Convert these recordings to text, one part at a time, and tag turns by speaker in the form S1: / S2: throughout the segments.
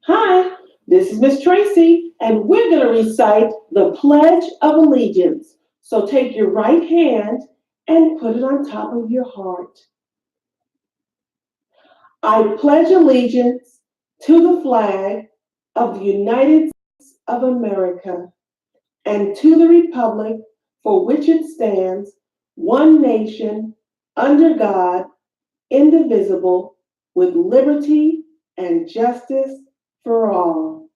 S1: Hi, this is Miss Tracy, and we're going to recite the Pledge of Allegiance. So take your right hand and put it on top of your heart. I pledge allegiance to the flag of the United States of America and to the republic for which it stands, one nation, under God, indivisible, with liberty and justice for all.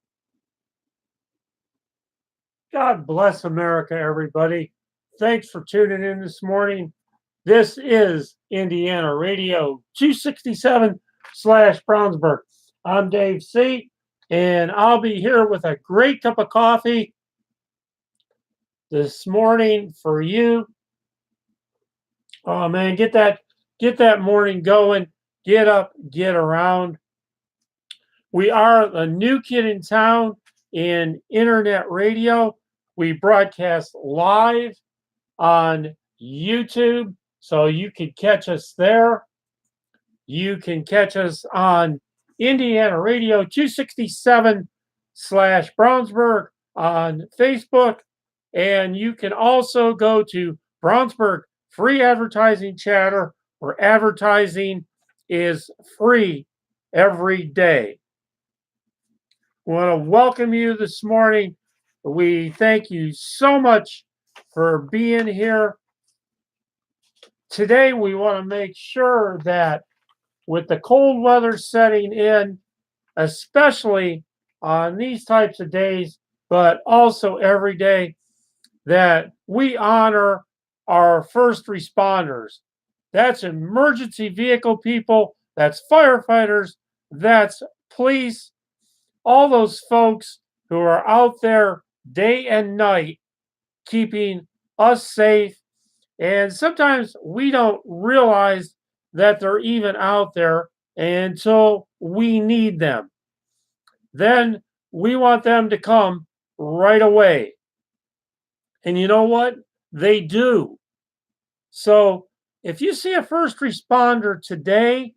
S2: God bless America, everybody. Thanks for tuning in this morning. This is Indiana Radio 267 slash Brownsburg. I'm Dave C., and I'll be here with a great cup of coffee this morning for you. Oh man, get that morning going. Get up, get around. We are the new kid in town in internet radio. We broadcast live on YouTube, so you can catch us there. You can catch us on Indiana Radio 267 slash Brownsburg on Facebook. And you can also go to Brownsburg Free Advertising Chatter, where advertising is free every day. We want to welcome you this morning. We thank you so much for being here. Today, we want to make sure that with the cold weather setting in, especially on these types of days, but also every day, that we honor our first responders. That's emergency vehicle people, that's firefighters, that's police, all those folks who are out there day and night keeping us safe. And sometimes we don't realize that they're even out there until we need them. Then we want them to come right away. And you know what? They do. So if you see a first responder today,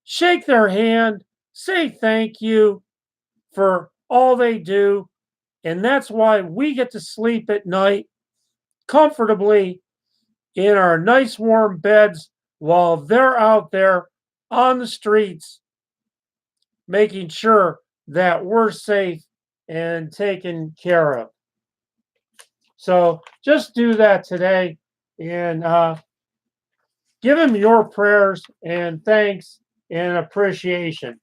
S2: shake their hand, say thank you for all they do. And that's why we get to sleep at night comfortably in our nice warm beds while they're out there on the streets making sure that we're safe and taken care of. So just do that today and give them your prayers and thanks and appreciation.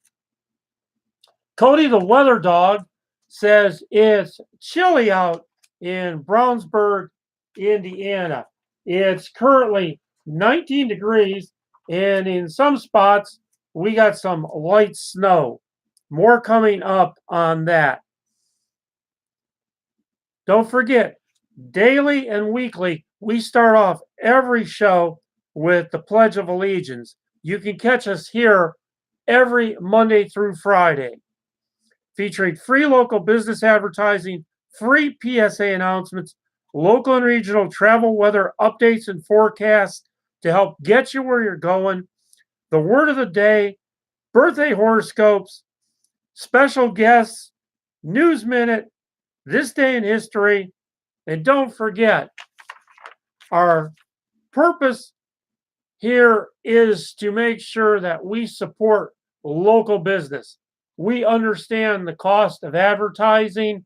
S2: Cody the weather dog says it's chilly out in Brownsburg, Indiana. It's currently 19 degrees, and in some spots, we got some light snow. More coming up on that. Don't forget, daily and weekly, we start off every show with the Pledge of Allegiance. You can catch us here every Monday through Friday, featuring free local business advertising, free PSA announcements, local and regional travel weather updates and forecasts to help get you where you're going, the word of the day, birthday horoscopes, special guests, news minute, this day in history, and don't forget, our purpose here is to make sure that we support local business. We understand the cost of advertising,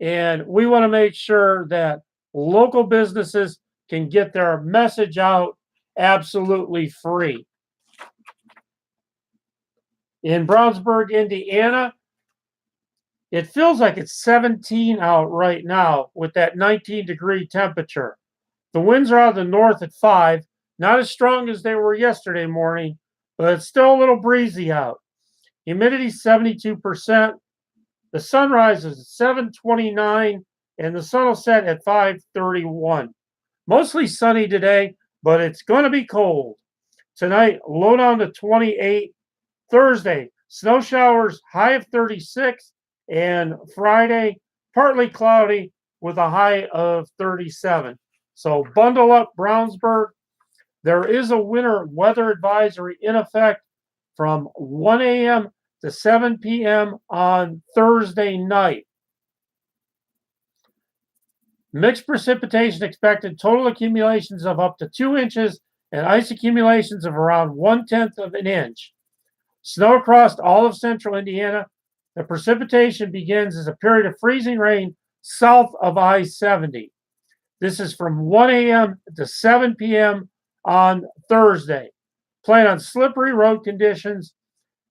S2: and we want to make sure that local businesses can get their message out absolutely free. In Brownsburg, Indiana, it feels like it's 17 out right now with that 19-degree temperature. The winds are out of the north at 5, not as strong as they were yesterday morning, but it's still a little breezy out. Humidity 72%. The sunrise is at 7:29, and the sun will set at 5:31. Mostly sunny today, but it's going to be cold. Tonight, low down to 28. Thursday, snow showers, high of 36. And Friday, partly cloudy with a high of 37. So bundle up, Brownsburg. There is a winter weather advisory in effect from 1 a.m. to 7 p.m. on Thursday night. Mixed precipitation expected, total accumulations of up to 2 inches and ice accumulations of around 1/10 of an inch. Snow across all of central Indiana. The precipitation begins as a period of freezing rain south of I-70. This is from 1 a.m. to 7 p.m. on Thursday. Plan on slippery road conditions.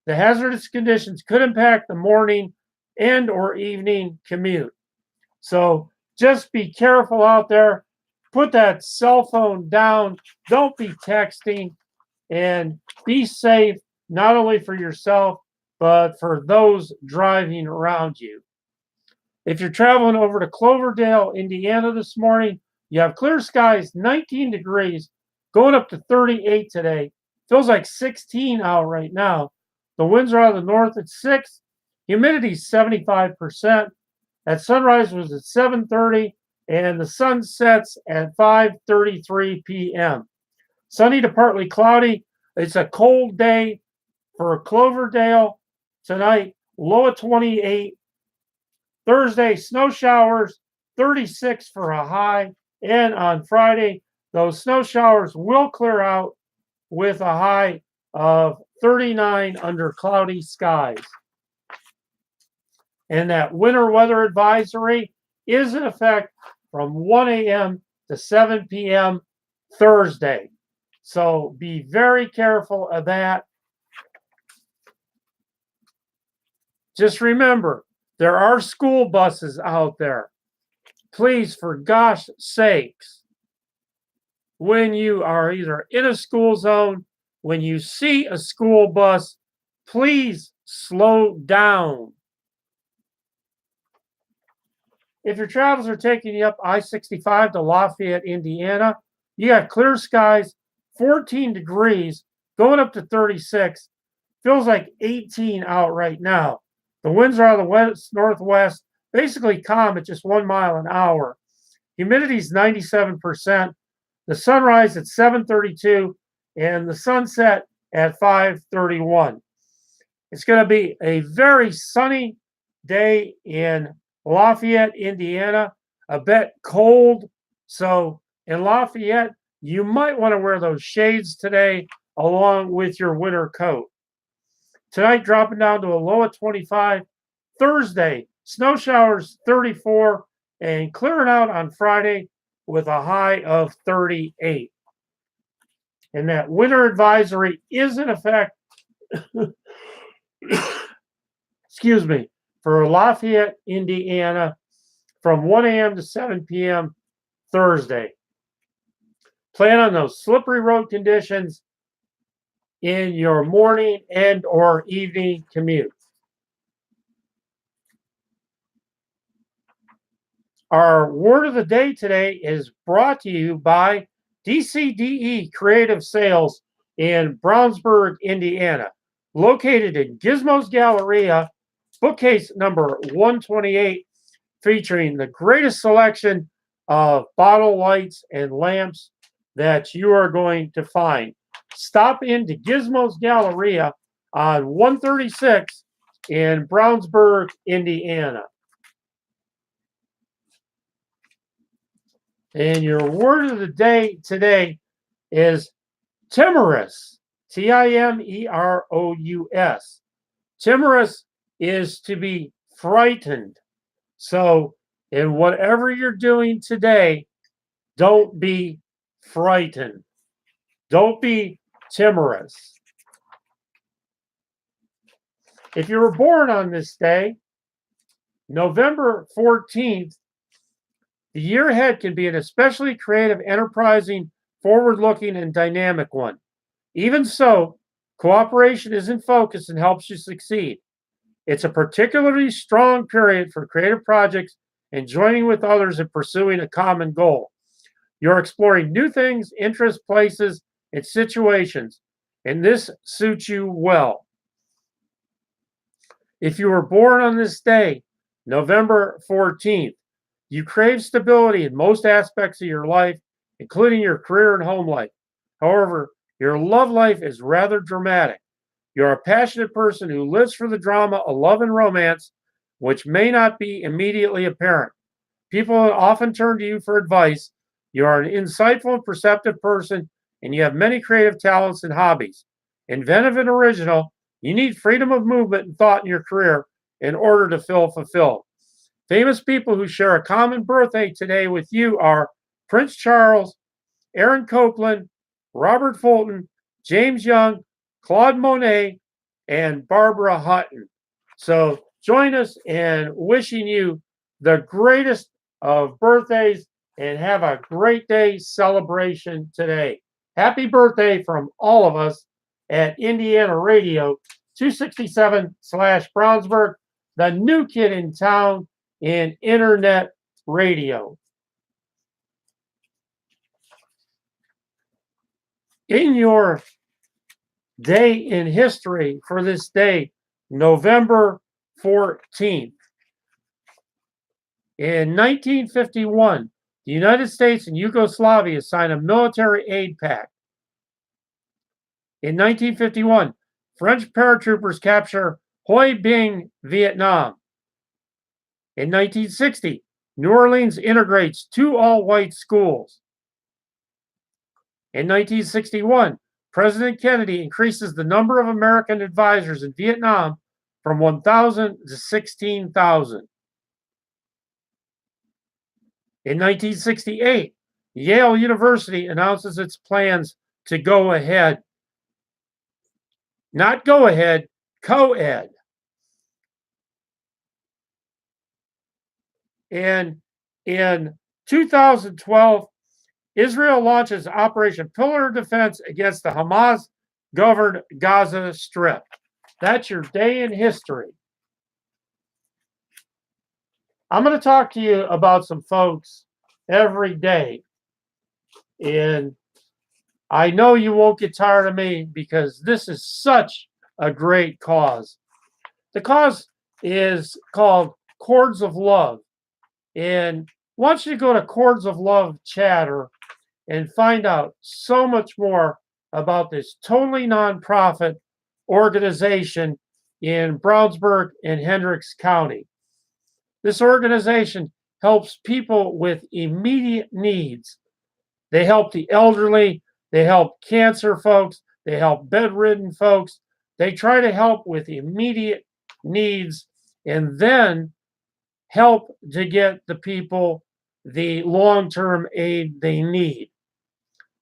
S2: The hazardous conditions could impact the morning and or evening commute. So just be careful out there. Put that cell phone down. Don't be texting, and be safe, not only for yourself, but for those driving around you. If you're traveling over to Cloverdale, Indiana this morning, you have clear skies, 19 degrees, going up to 38 today. Feels like 16 out right now. The winds are out of the north at 6. Humidity 75%. At sunrise was at 7:30, and the sun sets at 5:33 p.m. Sunny to partly cloudy. It's a cold day for Cloverdale tonight. Low of 28. Thursday, snow showers, 36 for a high. And on Friday, those snow showers will clear out with a high of 39 under cloudy skies. And that winter weather advisory is in effect from 1 a.m. to 7 p.m. Thursday. So be very careful of that. Just remember, there are school buses out there. Please, for gosh sakes, when you are either in a school zone, when you see a school bus, please slow down. If your travels are taking you up I-65 to Lafayette, Indiana, you got clear skies, 14 degrees, going up to 36. Feels like 18 out right now. The winds are out of the west northwest, basically calm at just 1 mile an hour. Humidity is 97%. The sunrise at 7:32 and the sunset at 5:31. It's going to be a very sunny day in Lafayette, Indiana, a bit cold. So in Lafayette, you might want to wear those shades today along with your winter coat. Tonight, dropping down to a low of 25. Thursday, snow showers 34 and clearing out on Friday with a high of 38. And that winter advisory is in effect, excuse me, for Lafayette, Indiana, from 1 a.m. to 7 p.m. Thursday. Plan on those slippery road conditions in your morning and or evening commute. Our word of the day today is brought to you by DCDE Creative Sales in Brownsburg, Indiana, located in Gizmo's Galleria, bookcase number 128, featuring the greatest selection of bottle lights and lamps that you are going to find. Stop into Gizmo's Galleria on 136 in Brownsburg, Indiana. And your word of the day today is timorous, Timerous. Timorous is to be frightened. So in whatever you're doing today, don't be frightened. Don't be timorous. If you were born on this day, November 14th, the year ahead can be an especially creative, enterprising, forward-looking, and dynamic one. Even so, cooperation is in focus and helps you succeed. It's a particularly strong period for creative projects and joining with others in pursuing a common goal. You're exploring new things, interests, places, and situations, and this suits you well. If you were born on this day, November 14th, you crave stability in most aspects of your life, including your career and home life. However, your love life is rather dramatic. You're a passionate person who lives for the drama of love and romance, which may not be immediately apparent. People often turn to you for advice. You are an insightful and perceptive person, and you have many creative talents and hobbies. Inventive and original, you need freedom of movement and thought in your career in order to feel fulfilled. Famous people who share a common birthday today with you are Prince Charles, Aaron Copland, Robert Fulton, James Young, Claude Monet, and Barbara Hutton. So join us in wishing you the greatest of birthdays and have a great day celebration today. Happy birthday from all of us at Indiana Radio 267/Brownsburg, the new kid in town in internet radio. In your day in history for this day, November 14th, in 1951, the United States and Yugoslavia signed a military aid pact. In 1951, French paratroopers capture Hoi Binh, Vietnam. In 1960, New Orleans integrates 2 all-white schools. In 1961, President Kennedy increases the number of American advisors in Vietnam from 1,000 to 16,000. In 1968, Yale University announces its plans to go ahead, not go ahead, co-ed. And in 2012, Israel launches Operation Pillar of Defense against the Hamas-governed Gaza Strip. That's your day in history. I'm going to talk to you about some folks every day. And I know you won't get tired of me because this is such a great cause. The cause is called Chords of Love. And I want you to go to Chords of Love Chatter and find out so much more about this totally nonprofit organization in Brownsburg and Hendricks County. This organization helps people with immediate needs. They help the elderly, they help cancer folks, they help bedridden folks. They try to help with immediate needs and then help to get the people the long-term aid they need.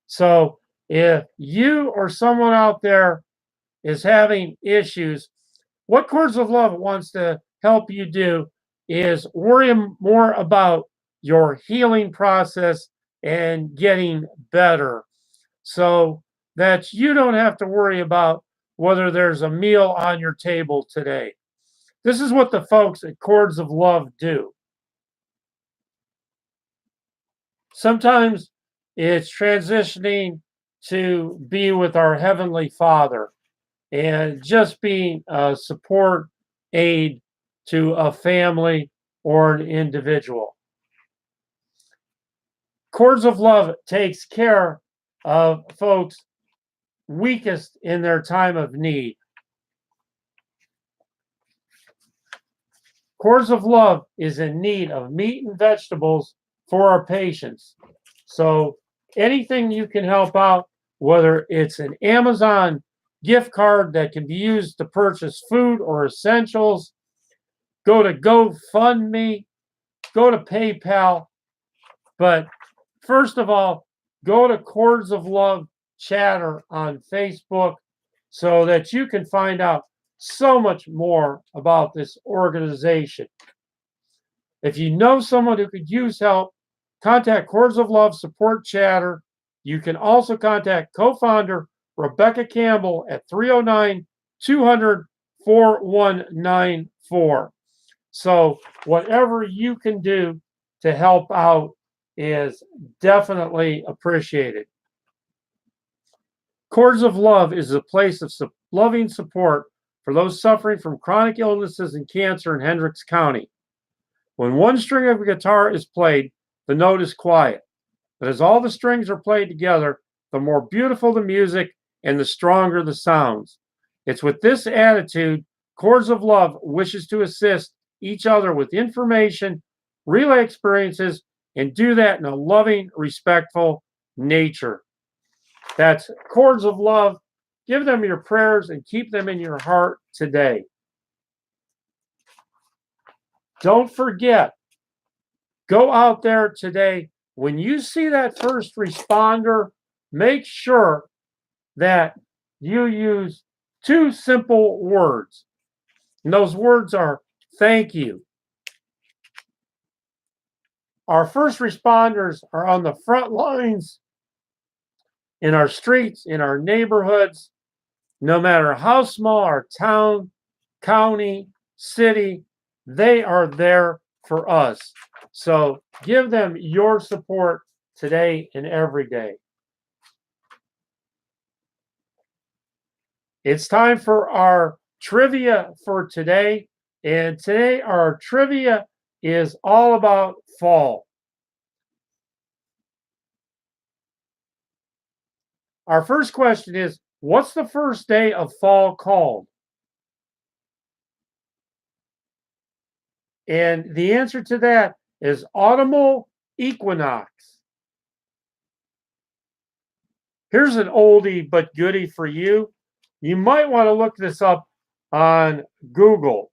S2: So if you or someone out there is having issues, what Chords of Love wants to help you do is worry more about your healing process and getting better so that you don't have to worry about whether there's a meal on your table today. This is what the folks at Chords of Love do. Sometimes it's transitioning to be with our Heavenly Father and just being a support aid to a family or an individual. Chords of Love takes care of folks weakest in their time of need. Chords of Love is in need of meat and vegetables for our patients. So anything you can help out, whether it's an Amazon gift card that can be used to purchase food or essentials, go to GoFundMe, go to PayPal. But first of all, go to Chords of Love Chatter on Facebook so that you can find out so much more about this organization. If you know someone who could use help, contact Chords of Love Support Chatter. You can also contact co-founder Rebecca Campbell at 309-200-4194. So whatever you can do to help out is definitely appreciated. Chords of Love is a place of loving support for those suffering from chronic illnesses and cancer in Hendricks County. When one string of a guitar is played, the note is quiet. But as all the strings are played together, the more beautiful the music and the stronger the sounds. It's with this attitude, Chords of Love wishes to assist each other with information, relay experiences, and do that in a loving, respectful nature. That's Chords of Love. Give them your prayers and keep them in your heart today. Don't forget, go out there today. When you see that first responder, make sure that you use 2 simple words. And those words are thank you. Our first responders are on the front lines in our streets, in our neighborhoods, no matter how small our town, county, city, they are there for us. So give them your support today and every day. It's time for our trivia for today. And today our trivia is all about fall. Our first question is, what's the first day of fall called? And the answer to that is autumnal equinox. Here's an oldie but goodie for you. You might want to look this up on Google.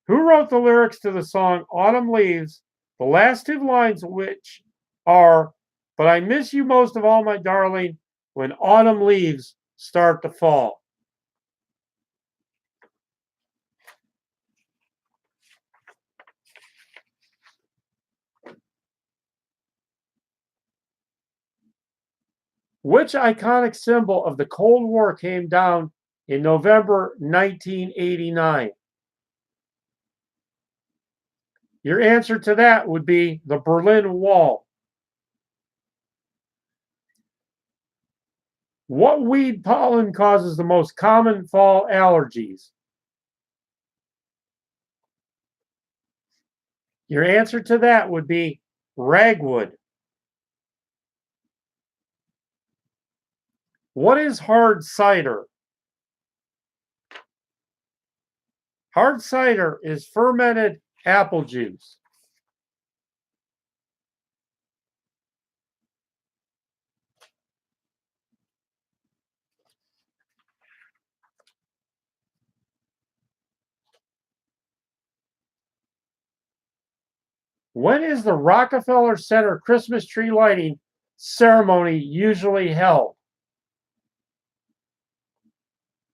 S2: Who wrote the lyrics to the song Autumn Leaves, the last 2 lines of which are, but I miss you most of all, my darling, when autumn leaves start to fall? Which iconic symbol of the Cold War came down in November 1989? Your answer to that would be the Berlin Wall. What weed pollen causes the most common fall allergies? Your answer to that would be ragwood. What is hard cider? Hard cider is fermented apple juice. When is the Rockefeller Center Christmas tree lighting ceremony usually held?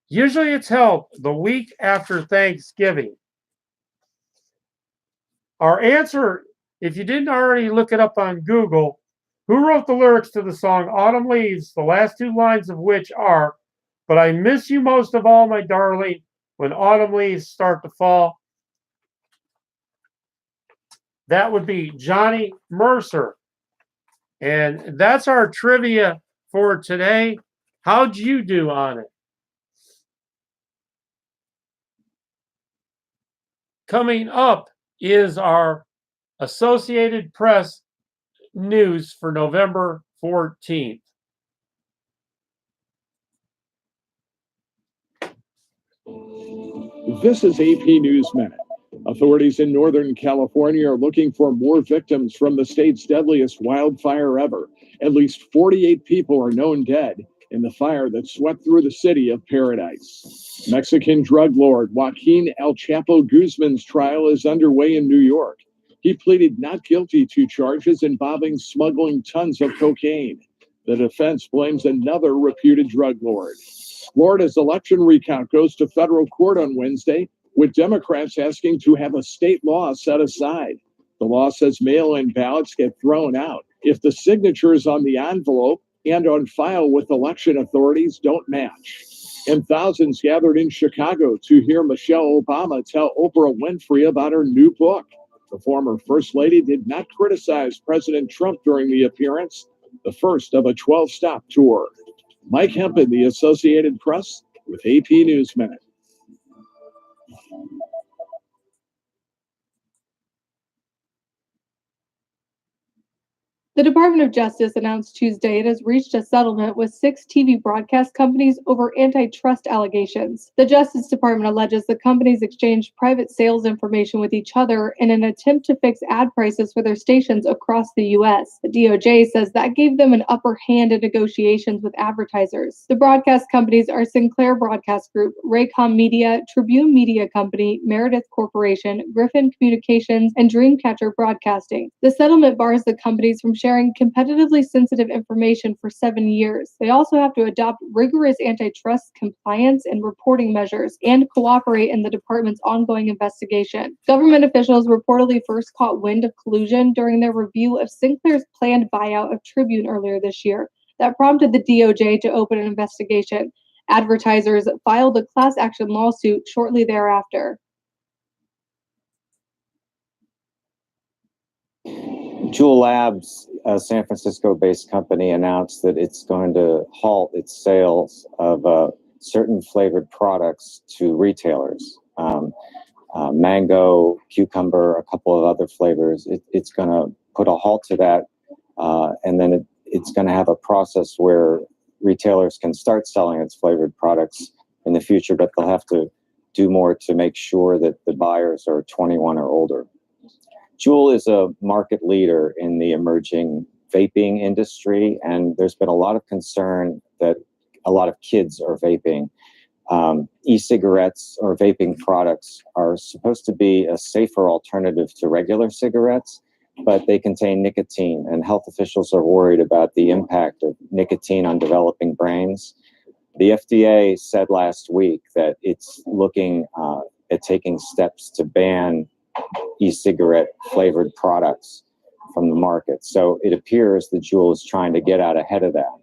S2: Usually it's held the week after Thanksgiving. Our answer, if you didn't already look it up on Google, who wrote the lyrics to the song Autumn Leaves, the last 2 lines of which are, but I miss you most of all, my darling, when autumn leaves start to fall? That would be Johnny Mercer. And that's our trivia for today. How'd you do on it? Coming up is our Associated Press news for November 14th.
S3: This is AP News Minute. Authorities in Northern California are looking for more victims from the state's deadliest wildfire ever. At least 48 people are known dead in the fire that swept through the city of Paradise. Mexican drug lord Joaquin El Chapo Guzman's trial is underway in New York. He pleaded not guilty to charges involving smuggling tons of cocaine. The defense blames another reputed drug lord. Florida's election recount goes to federal court on Wednesday, with Democrats asking to have a state law set aside. The law says mail-in ballots get thrown out if the signatures on the envelope and on file with election authorities don't match. And thousands gathered in Chicago to hear Michelle Obama tell Oprah Winfrey about her new book. The former First Lady did not criticize President Trump during the appearance, the first of a 12-stop tour. Mike Hempen, the Associated Press, with AP News Minute.
S4: The Department of Justice announced Tuesday it has reached a settlement with 6 TV broadcast companies over antitrust allegations. The Justice Department alleges the companies exchanged private sales information with each other in an attempt to fix ad prices for their stations across the U.S. The DOJ says that gave them an upper hand in negotiations with advertisers. The broadcast companies are Sinclair Broadcast Group, Raycom Media, Tribune Media Company, Meredith Corporation, Griffin Communications, and Dreamcatcher Broadcasting. The settlement bars the companies from sharing competitively sensitive information for 7 years. They also have to adopt rigorous antitrust compliance and reporting measures and cooperate in the department's ongoing investigation. Government officials reportedly first caught wind of collusion during their review of Sinclair's planned buyout of Tribune earlier this year. That prompted the DOJ to open an investigation. Advertisers filed a class action lawsuit shortly thereafter.
S5: Juul Labs, a San Francisco-based company, announced that it's going to halt its sales of certain flavored products to retailers. Mango, cucumber, a couple of other flavors. It's going to put a halt to that, and then it's going to have a process where retailers can start selling its flavored products in the future, but they'll have to do more to make sure that the buyers are 21 or older. Juul is a market leader in the emerging vaping industry, and there's been a lot of concern that a lot of kids are vaping. E-cigarettes or vaping products are supposed to be a safer alternative to regular cigarettes, but they contain nicotine, and health officials are worried about the impact of nicotine on developing brains. The FDA said last week that it's looking at taking steps to ban e-cigarette flavored products from the market. So it appears that Juul is trying to get out ahead of that.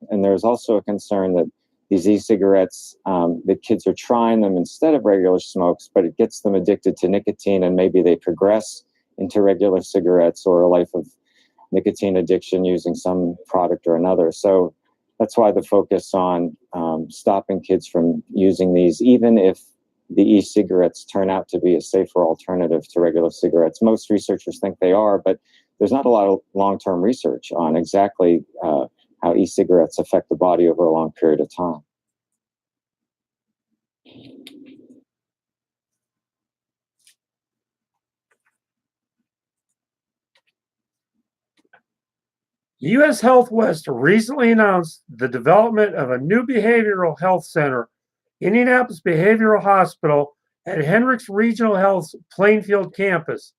S5: And there's also a concern that these e-cigarettes, that kids are trying them instead of regular smokes, but it gets them addicted to nicotine, and maybe they progress into regular cigarettes or a life of nicotine addiction using some product or another. So that's why the focus on stopping kids from using these, even if the e-cigarettes turn out to be a safer alternative to regular cigarettes. Most researchers think they are, but there's not a lot of long-term research on exactly how e-cigarettes affect the body over a long period of time.
S2: U.S. Health West recently announced the development of a new behavioral health center, Indianapolis Behavioral Hospital, at Hendricks Regional Health's Plainfield campus.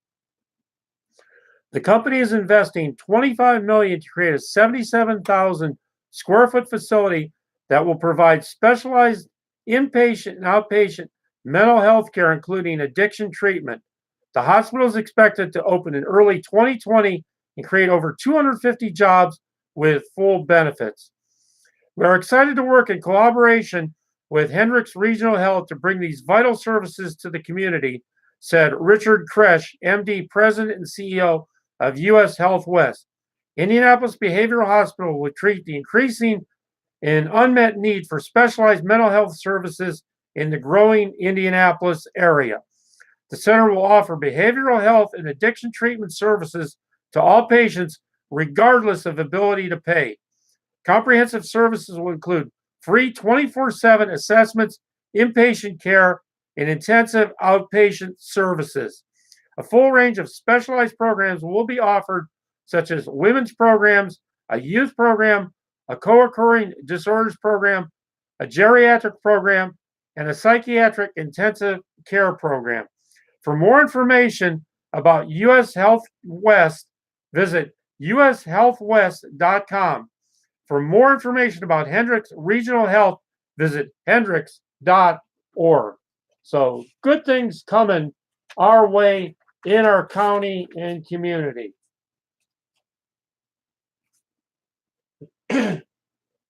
S2: The company is investing $25 million to create a 77,000 square foot facility that will provide specialized inpatient and outpatient mental health care, including addiction treatment. The hospital is expected to open in early 2020 and create over 250 jobs with full benefits. We are excited to work in collaboration with Hendricks Regional Health to bring these vital services to the community, said Richard Kresch, MD, President and CEO of U.S. Health West. Indianapolis Behavioral Hospital will treat the increasing and unmet need for specialized mental health services in the growing Indianapolis area. The center will offer behavioral health and addiction treatment services to all patients, regardless of ability to pay. Comprehensive services will include free 24/7 assessments, inpatient care, and intensive outpatient services. A full range of specialized programs will be offered, such as women's programs, a youth program, a co-occurring disorders program, a geriatric program, and a psychiatric intensive care program. For more information about U.S. Health West, visit ushealthwest.com. For more information about Hendricks Regional Health, visit hendricks.org. So good things coming our way in our county and community.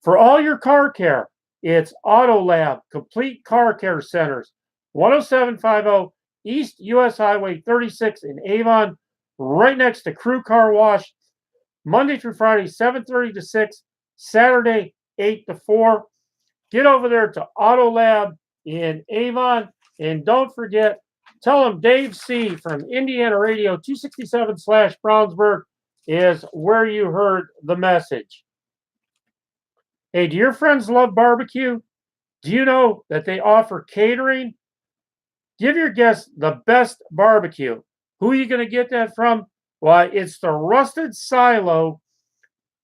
S2: For all your car care, it's Auto Lab, Complete Car Care Centers, 10750 East US Highway 36 in Avon, right next to Crew Car Wash, Monday through Friday, 7:30 to 6, Saturday, 8 to 4. Get over there to Auto Lab in Avon, and don't forget, tell them Dave C. from Indiana Radio 267/Brownsburg is where you heard the message. Hey, do your friends love barbecue? Do you know that they offer catering? Give your guests the best barbecue. Who are you going to get that from? Why, it's the Rusted Silo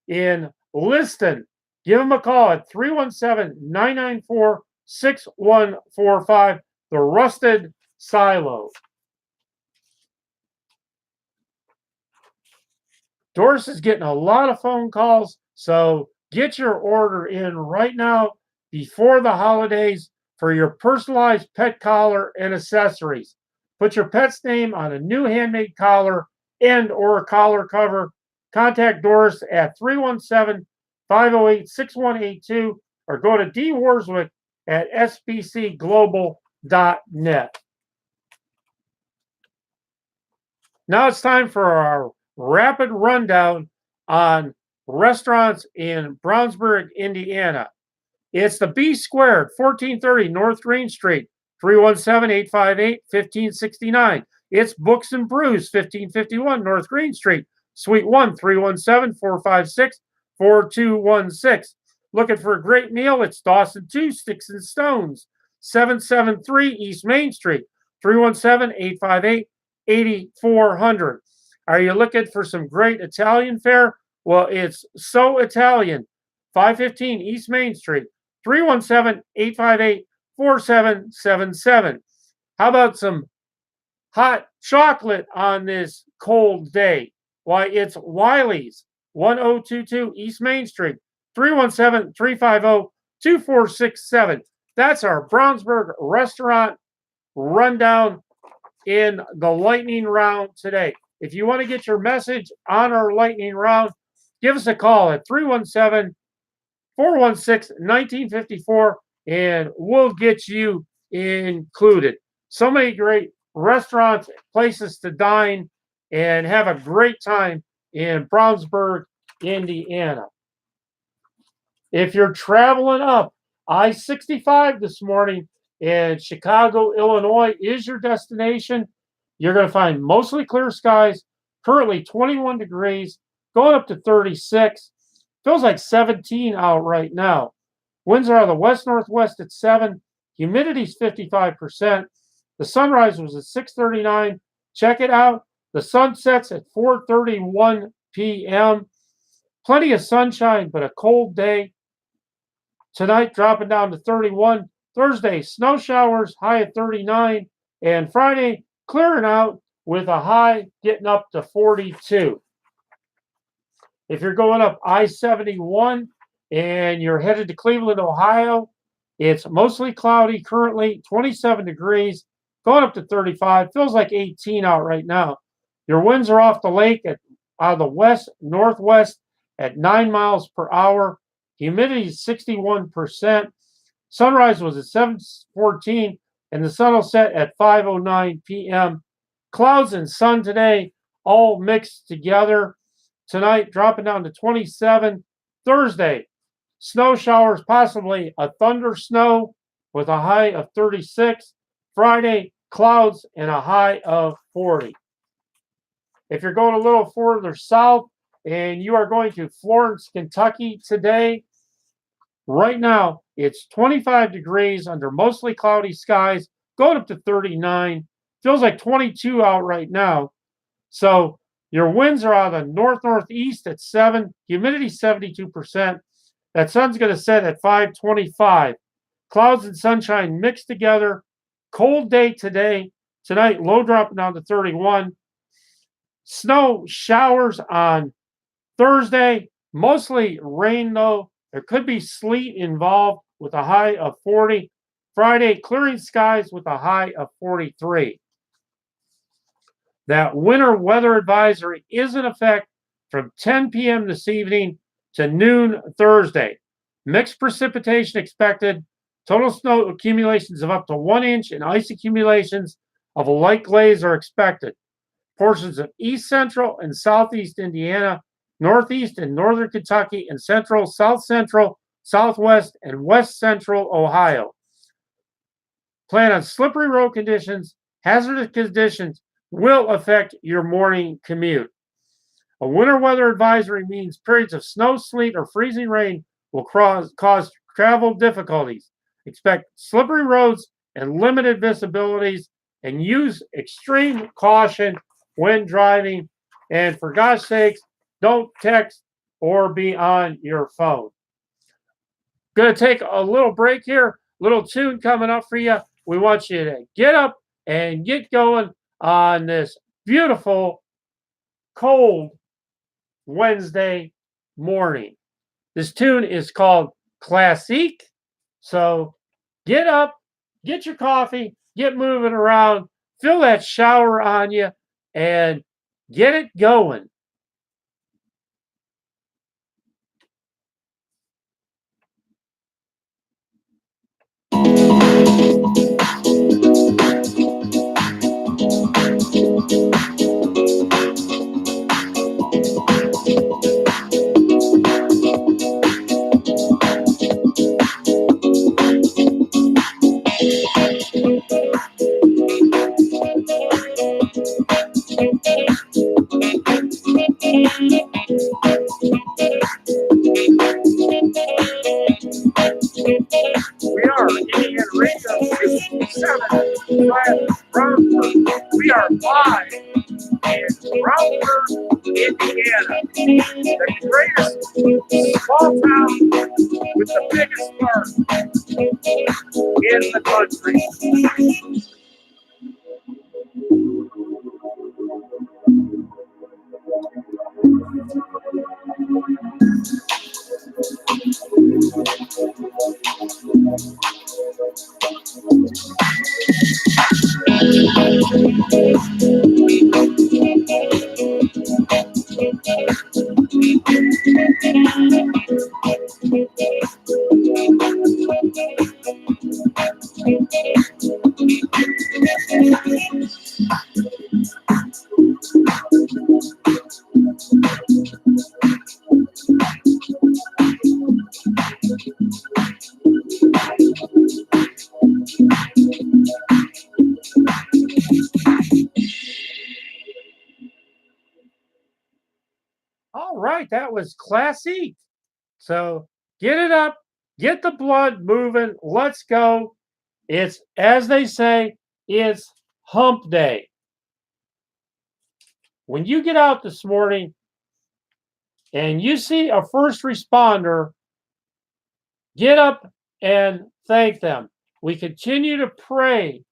S2: in Liston. Give them a call at 317-994-6145. The Rusted Silo. Doris is getting a lot of phone calls, so get your order in right now before the holidays for your personalized pet collar and accessories. Put your pet's name on a new handmade collar and or a collar cover. Contact Doris at 317-508-6182 or go to D. Warswick at sbcglobal.net. Now it's time for our rapid rundown on restaurants in Brownsburg, Indiana. It's the B Squared, 1430 North Green Street, 317-858-1569. It's Books and Brews, 1551 North Green Street, Suite 1, 317-456-4216. Looking for a great meal? It's Dawson 2 Sticks and Stones, 773 East Main Street, 317-858-8400. Are you looking for some great Italian fare? Well, it's So Italian, 515 East Main Street, 317-858-4777. How about some hot chocolate on this cold day? Why, it's Wiley's, 1022 East Main Street, 317-350-2467. That's our Brownsburg restaurant rundown in the lightning round today. If you want to get your message on our lightning round, give us a call at 317-416-1954 and we'll get you included. So many great restaurants, places to dine, and have a great time in Brownsburg, Indiana. If you're traveling up I-65 this morning and Chicago, Illinois is your destination, you're going to find mostly clear skies, currently 21 degrees, going up to 36. Feels like 17 out right now. Winds are out of the west-northwest at 7. Humidity's 55%. The sunrise was at 6:39. Check it out. The sun sets at 4:31 p.m. Plenty of sunshine, but a cold day. Tonight, dropping down to 31. Thursday, snow showers, high at 39. And Friday, clearing out with a high getting up to 42. If you're going up I-71 and you're headed to Cleveland, Ohio, it's mostly cloudy currently, 27 degrees, going up to 35. Feels like 18 out right now. Your winds are off the lake out of the west-northwest at 9 miles per hour. Humidity is 61%. Sunrise was at 7:14, and the sun will set at 5:09 p.m. Clouds and sun today all mixed together. Tonight, dropping down to 27. Thursday, snow showers, possibly a thunder snow with a high of 36. Friday, clouds and a high of 40. If you're going a little further south and you are going to Florence, Kentucky today, right now it's 25 degrees under mostly cloudy skies, going up to 39. Feels like 22 out right now. So your winds are out of the north-northeast at 7. Humidity 72%. That sun's going to set at 5:25. Clouds and sunshine mixed together. Cold day today. Tonight, low dropping down to 31. Snow showers on Thursday. Mostly rain, though. There could be sleet involved with a high of 40. Friday, clearing skies with a high of 43. That winter weather advisory is in effect from 10 p.m. this evening to noon Thursday. Mixed precipitation expected. Total snow accumulations of up to 1 inch and ice accumulations of a light glaze are expected. Portions of east central and southeast Indiana, northeast and northern Kentucky, and central, south central, southwest, and west central Ohio. Plan on slippery road conditions. Hazardous conditions will affect your morning commute. A winter weather advisory means periods of snow, sleet, or freezing rain will cause travel difficulties. Expect slippery roads and limited visibilities, and use extreme caution when driving. And for God's sakes, don't text or be on your phone. Gonna take a little break here, little tune coming up for you. We want you to get up and get going on this beautiful, cold Wednesday morning. This tune is called Classique. So get up, get your coffee, get moving around, feel that shower on you, and get it going. We are Indian Radio 275 Rockford. We are live in Rockford, Indiana, the greatest small town with the biggest park in the country. All right, that was Classique. So get it up, get the blood moving. Let's go. It's, as they say, it's hump day. When you get out this morning and you see a first responder, get up and thank them. We continue to pray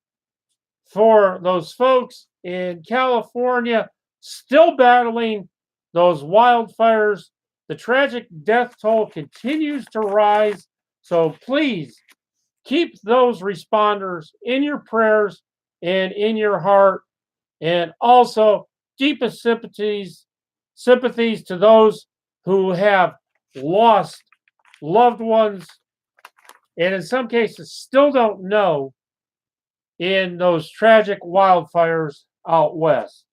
S2: for those folks in California still battling those wildfires. The tragic death toll continues to rise. So please keep those responders in your prayers and in your heart. And also deepest sympathies to those who have lost loved ones, and in some cases still don't know, in those tragic wildfires out west.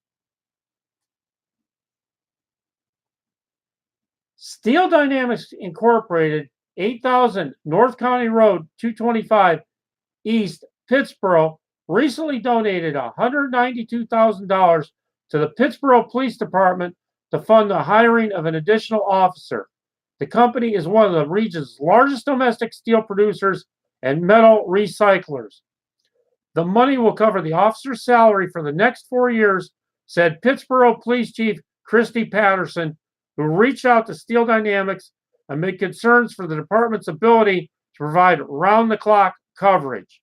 S2: Steel Dynamics Incorporated, 8000 North County Road 225 East, Pittsboro, recently donated $192,000 to the Pittsboro Police Department to fund the hiring of an additional officer. The company is one of the region's largest domestic steel producers and metal recyclers. The money will cover the officer's salary for the next 4 years, said Pittsboro Police Chief Christy Patterson, who reached out to Steel Dynamics amid concerns for the department's ability to provide round-the-clock coverage.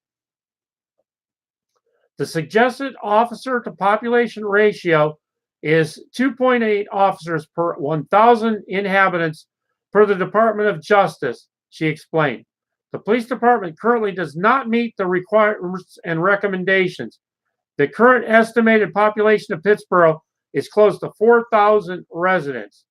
S2: The suggested officer-to-population ratio is 2.8 officers per 1,000 inhabitants per the Department of Justice, she explained. The police department currently does not meet the requirements and recommendations. The current estimated population of Pittsboro is close to 4,000 residents.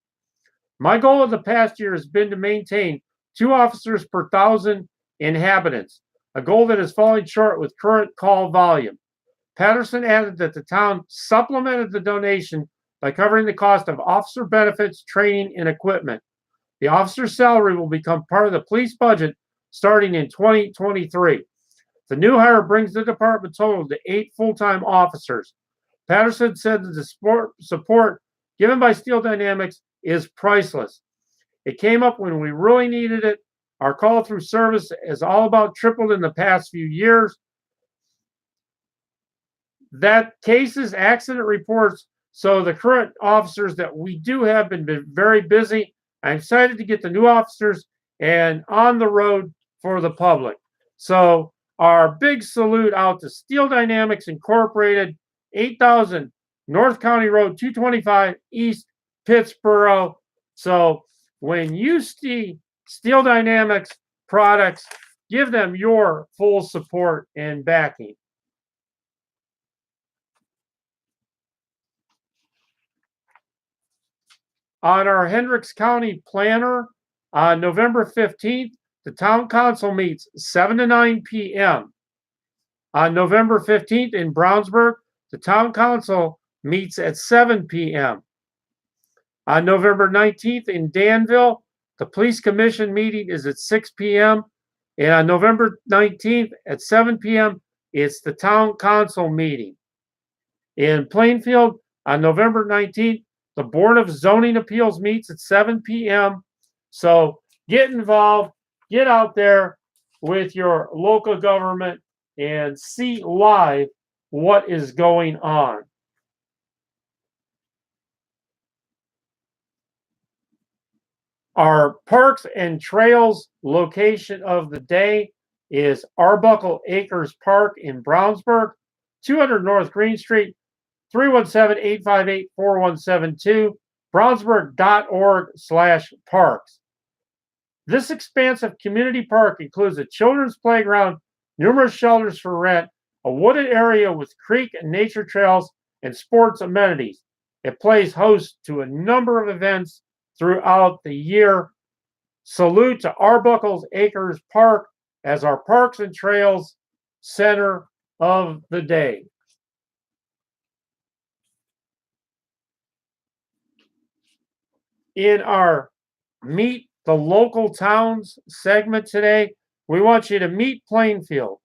S2: My goal of the past year has been to maintain 2 officers per 1,000 inhabitants, a goal that is falling short with current call volume. Patterson added that the town supplemented the donation by covering the cost of officer benefits, training, and equipment. The officer's salary will become part of the police budget starting in 2023. The new hire brings the department total to 8 full-time officers. Patterson said that the support given by Steel Dynamics is priceless. It came up when we really needed it. Our call through service is all about tripled in the past few years. That cases, accident reports. So the current officers that we do have been very busy. I'm excited to get the new officers and on the road for the public. So our big salute out to Steel Dynamics Incorporated, 8000 North County Road 225 East Pittsboro. So when you see Steel Dynamics products, give them your full support and backing. On our Hendricks County Planner, on November 15th, the Town Council meets 7 to 9 p.m. On November 15th in Brownsburg, the Town Council meets at 7 p.m. On November 19th in Danville, the Police Commission meeting is at 6 p.m. And on November 19th at 7 p.m., it's the Town Council meeting. In Plainfield, on November 19th, the Board of Zoning Appeals meets at 7 p.m. So get involved, get out there with your local government and see live what is going on. Our Parks and Trails location of the day is Arbuckle Acres Park in Brownsburg, 200 North Green Street, 317-858-4172, brownsburg.org/parks. This expansive community park includes a children's playground, numerous shelters for rent, a wooded area with creek and nature trails, and sports amenities. It plays host to a number of events throughout the year. Salute to Arbuckle Acres Park as our Parks and Trails center of the day. In our Meet the Local Towns segment today, we want you to meet Plainfield.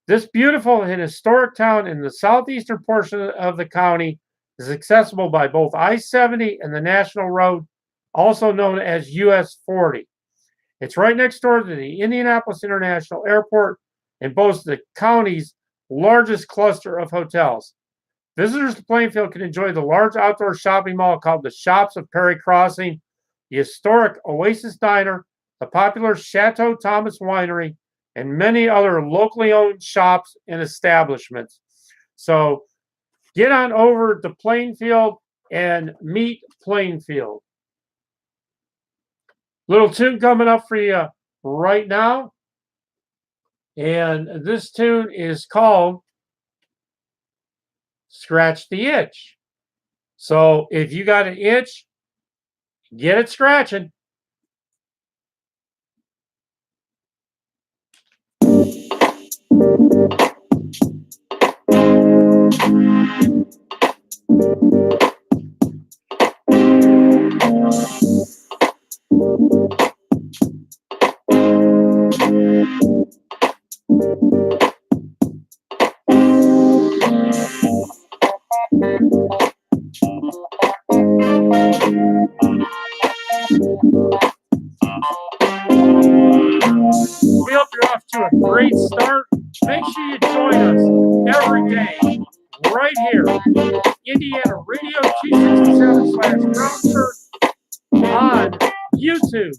S2: This beautiful and historic town in the southeastern portion of the county is accessible by both I-70 and the National Road, also known as US 40. It's right next door to the Indianapolis International Airport and boasts the county's largest cluster of hotels. Visitors to Plainfield can enjoy the large outdoor shopping mall called the Shops of Perry Crossing, the historic Oasis Diner, the popular Chateau Thomas Winery, and many other locally owned shops and establishments. So get on over to Plainfield and meet Plainfield. Little tune coming up for you right now. And this tune is called Scratch the Itch. So if you got an itch, get it scratching. We hope you're off to a great start. Make sure you join us every day right here, Indiana Radio 267/Brownsburg on YouTube.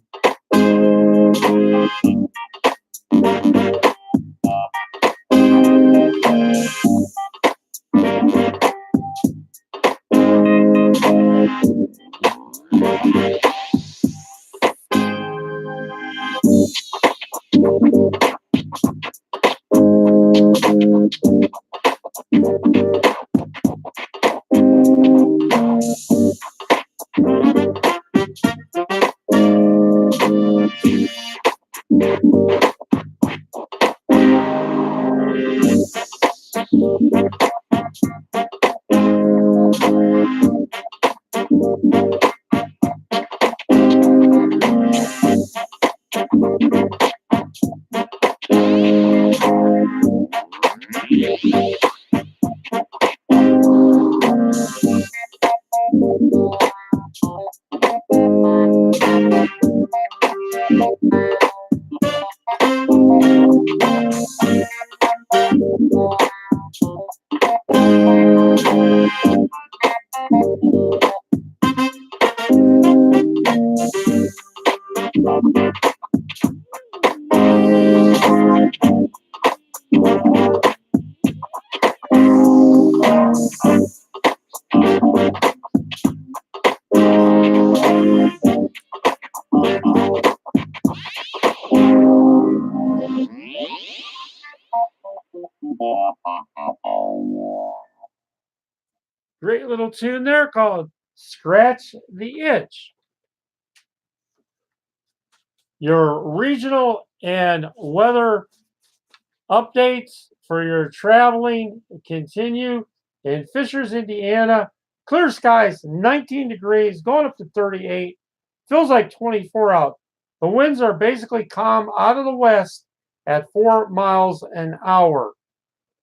S2: Great little tune there called Scratch the Itch. Your regional and weather updates for your traveling continue in Fishers, Indiana. Clear skies, 19 degrees, going up to 38. Feels like 24 out. The winds are basically calm out of the west at 4 miles an hour.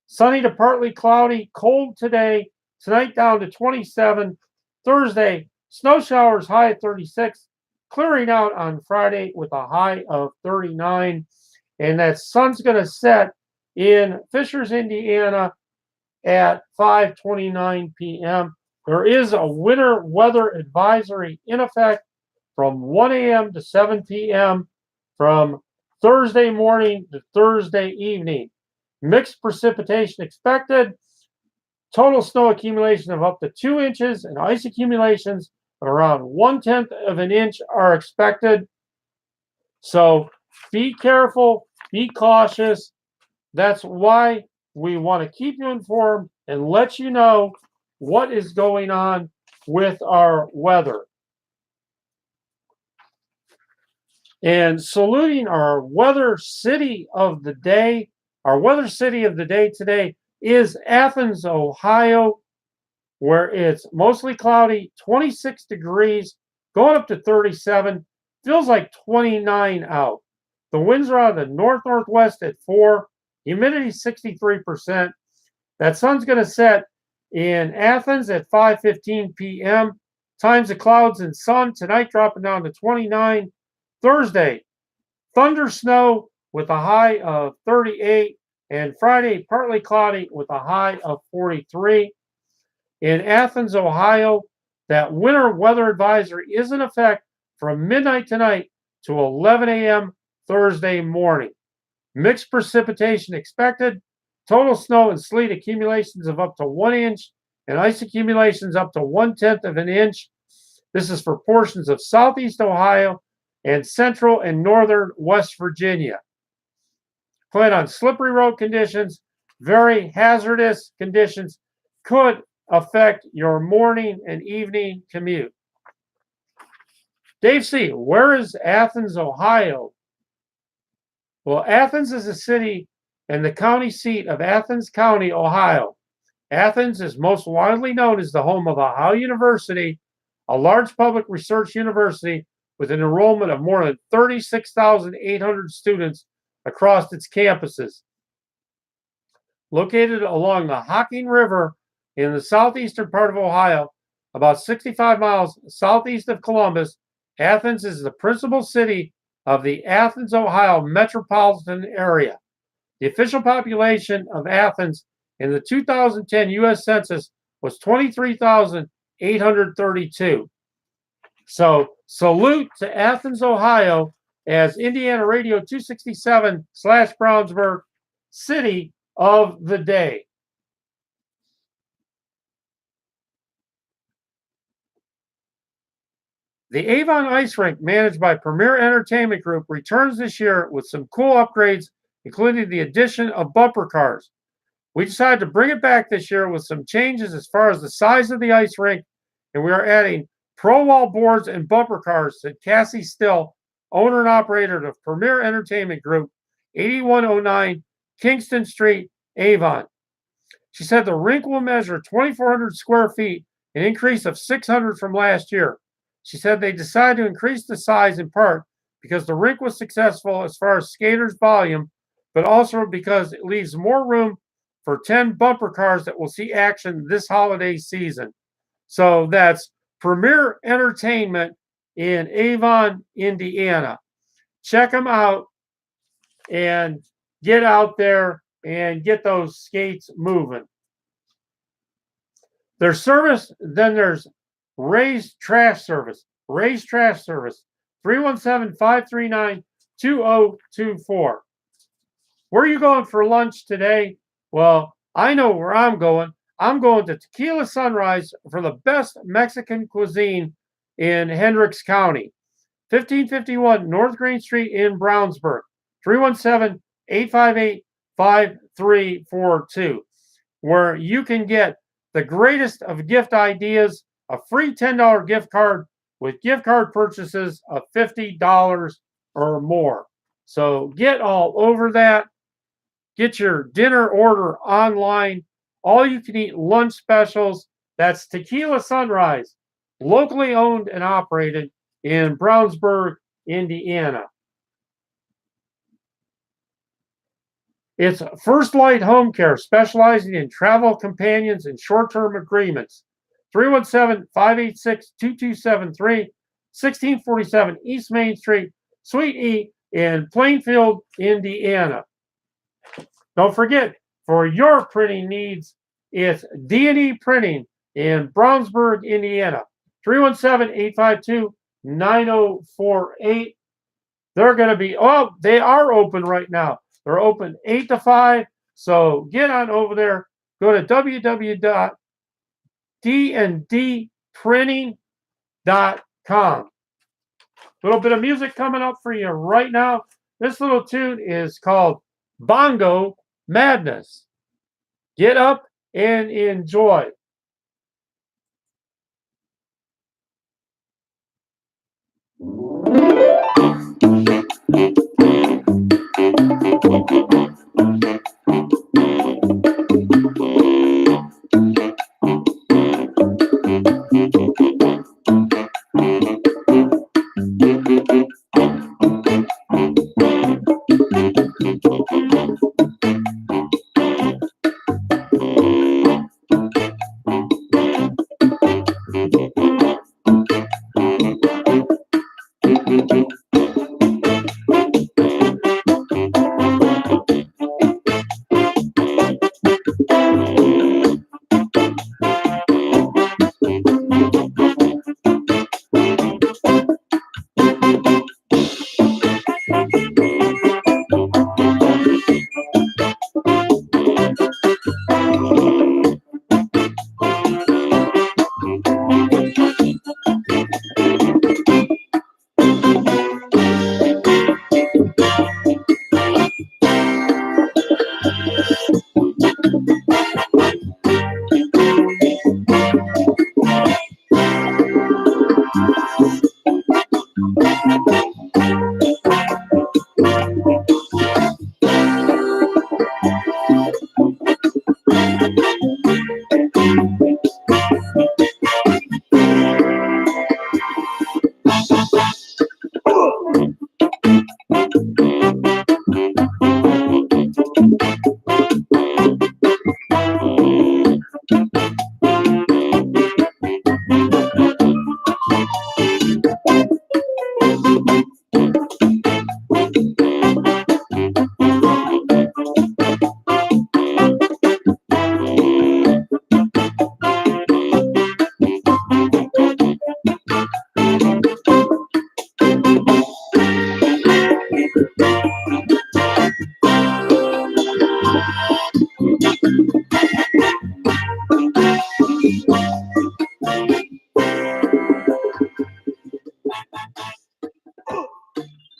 S2: Sunny to partly cloudy, cold today. Tonight down to 27. Thursday, snow showers high at 36. Clearing out on Friday with a high of 39. And that sun's going to set in Fishers, Indiana at 5:29 p.m. There is a winter weather advisory in effect from 1 a.m. to 7 p.m. from Thursday morning to Thursday evening. Mixed precipitation expected. Total snow accumulation of up to 2 inches and ice accumulations of around 1/10 of an inch are expected. So be careful, be cautious. That's why we want to keep you informed and let you know what is going on with our weather. And saluting our weather city of the day. Our weather city of the day today is Athens, Ohio, where it's mostly cloudy, 26 degrees, going up to 37. Feels like 29 out. The winds are out of the north-northwest at 4. Humidity 63%. That sun's going to set in Athens at 5:15 p.m. Times of clouds and sun. Tonight dropping down to 29. Thursday, thunder snow with a high of 38. And Friday, partly cloudy with a high of 43. In Athens, Ohio, that winter weather advisory is in effect from midnight tonight to 11 a.m. Thursday morning. Mixed precipitation expected. Total snow and sleet accumulations of up to 1 inch and ice accumulations up to 1/10 of an inch. This is for portions of southeast Ohio and central and northern West Virginia. Plan on slippery road conditions. Very hazardous conditions could affect your morning and evening commute. Dave C., where is Athens, Ohio? Well, Athens is a city and the county seat of Athens County, Ohio. Athens is most widely known as the home of Ohio University, a large public research university with an enrollment of more than 36,800 students across its campuses. Located along the Hocking River in the southeastern part of Ohio, about 65 miles southeast of Columbus, Athens is the principal city of the Athens, Ohio metropolitan area. The official population of Athens in the 2010 U.S. Census was 23,832. So salute to Athens, Ohio, as Indiana Radio 267/Brownsburg City of the Day. The Avon Ice Rink, managed by Premier Entertainment Group, returns this year with some cool upgrades, including the addition of bumper cars. We decided to bring it back this year with some changes as far as the size of the ice rink, and we are adding Pro Wall boards and bumper cars, said Cassie Still, owner and operator of Premier Entertainment Group, 8109 Kingston Street, Avon. She said the rink will measure 2,400 square feet, an increase of 600 from last year. She said they decided to increase the size in part because the rink was successful as far as skaters' volume, but also because it leaves more room for 10 bumper cars that will see action this holiday season. So that's Premier Entertainment in Avon, Indiana. Check them out and get out there and get those skates moving. There's service, then there's Ray's Trash Service. Ray's Trash Service, 317-539-2024. Where are you going for lunch today? Well, I know where I'm going. I'm going to Tequila Sunrise for the best Mexican cuisine in Hendricks County. 1551 North Green Street in Brownsburg. 317-858-5342. Where you can get the greatest of gift ideas, a free $10 gift card with gift card purchases of $50 or more. So get all over that. Get your dinner order online. All you can eat lunch specials. That's Tequila Sunrise, locally owned and operated in Brownsburg, Indiana. It's First Light Home Care, specializing in travel companions and short-term agreements. 317-586-2273, 1647 East Main Street, Suite E in Plainfield, Indiana. Don't forget, for your printing needs, it's D&E Printing in Brownsburg, Indiana. 317-852-9048. They're going to be, they are open right now. They're open 8 to 5. So get on over there. Go to www.dndprinting.com. Little bit of music coming up for you right now. This little tune is called Bongo Madness. Get up and enjoy.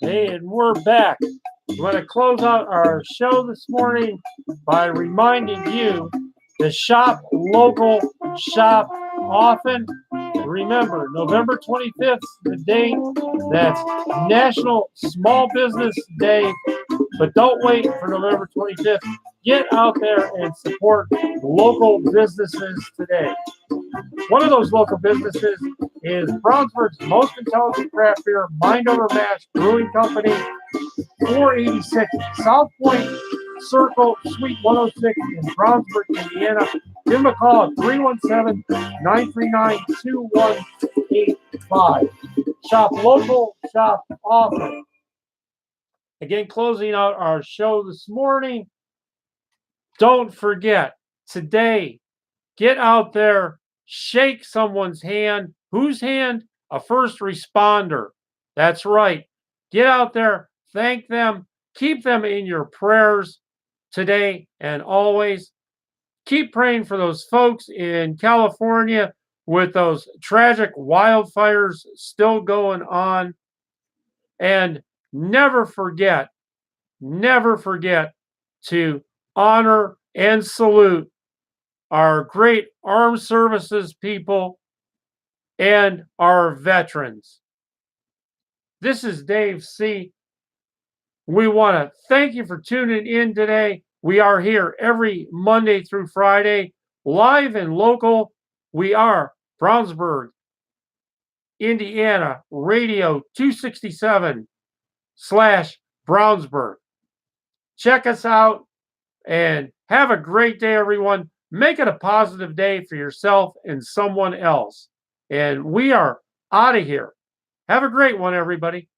S2: Hey, and we're back. I'm going to close out our show this morning by reminding you to shop local, shop often. Remember, November 25th, the date. That's National Small Business Day. But don't wait for November 25th. Get out there and support local businesses today. One of those local businesses is Brownsburg's most intelligent craft beer, Mind Over Mash Brewing Company, 486 South Point Circle, Suite 106 in Brownsburg, Indiana. Give them a call at 317-939-2185. Shop local, shop often. Again, closing out our show this morning, don't forget today, get out there, shake someone's hand. Whose hand? A first responder. That's right. Get out there, thank them, keep them in your prayers today and always. Keep praying for those folks in California with those tragic wildfires still going on. And never forget to honor and salute our great armed services people and our veterans. This is Dave C. We want to thank you for tuning in today. We are here every Monday through Friday, live and local. We are Brownsburg, Indiana, Radio 267/Brownsburg. Check us out and have a great day, everyone. Make it a positive day for yourself and someone else. And we are out of here. Have a great one, everybody.